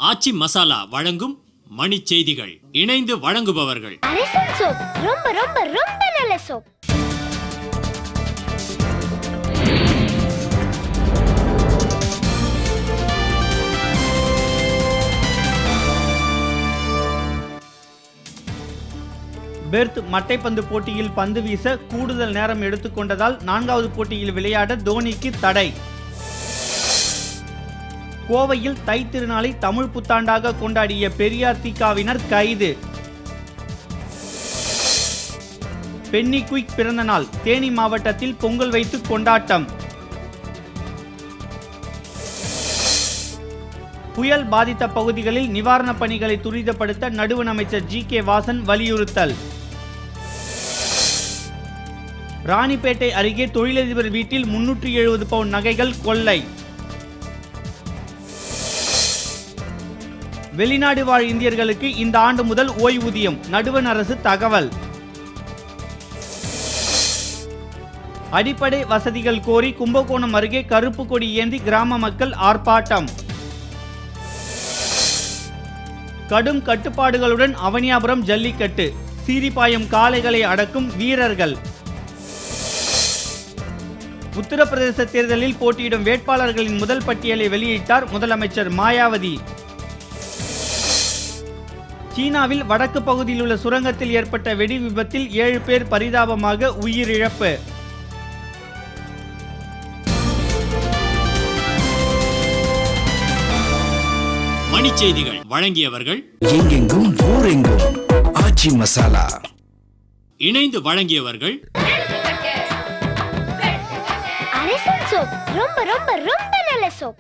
ஆச்சி மசாலா வழங்கும் மணிச் செய்திகள். இணைந்து வழங்குபவர்கள் அரசன் சோப். ரொம்ப ரொம்ப ரொம்ப நல்ல சோப். பெர்த் மட்டைப்பந்து போட்டியில் பந்து வீச கூடுதல் நேரம் எடுத்துக்கொண்டதால் 4வது போட்டியில் விளையாட தோனிக்கு தடை. கோவையில் தை திருநாளை தமிழ் புத்தாண்டாக கொண்டாடிய பெரியார் தீக்காவினர் கைது. பென்னி குயிக் பிறந்த நாள். தேனி மாவட்டத்தில் பொங்கல் வைத்து கொண்டாட்டம். புயல் பாதித்த பகுதிகளில் நிவாரணப் பணிகளை துரிதப்படுத்த நடுவண் அமைச்சர் ஜி.கே. வாசன் வலியுறுத்தல். ராணிப்பேட்டை அருகே தொழிலதிபர் வீட்டில் 370 பவுன் நகைகள் கொள்ளை. வெளிநாடு வாழ் இந்தியர்களுக்கு இந்த ஆண்டு முதல் ஓய்வூதியம். நடுவண் அரசு தகவல். அடிப்படை வசதிகள் கோரி கும்பகோணம் அருகே கருப்பு கொடி ஏந்தி கிராம மக்கள் ஆர்ப்பாட்டம். கடும் கட்டுப்பாடுகளுடன் அவனியாபுரம் ஜல்லிக்கட்டு. சீரிப்பாயம் காளைகளை அடக்கும் வீரர்கள். உத்தரப்பிரதேச தேர்தலில் போட்டியிடும் வேட்பாளர்களின் முதல் பட்டியலை வெளியிட்டார் முதலமைச்சர் மாயாவதி. சீனாவில் வடக்கு பகுதியில் உள்ள சுரங்கத்தில் ஏற்பட்ட வெடி விபத்தில் 7 பேர் பரிதாபமாக உயிரிழப்பு. மணிச் செய்திகள் வழங்கியவர்கள் எங்கெங்கும் ஊரெங்கும் ஆச்சி மசாலா. இணைந்து வழங்கியவர்கள் அரசன் சோப். ரொம்ப ரொம்ப ரொம்ப நல்ல சோப்.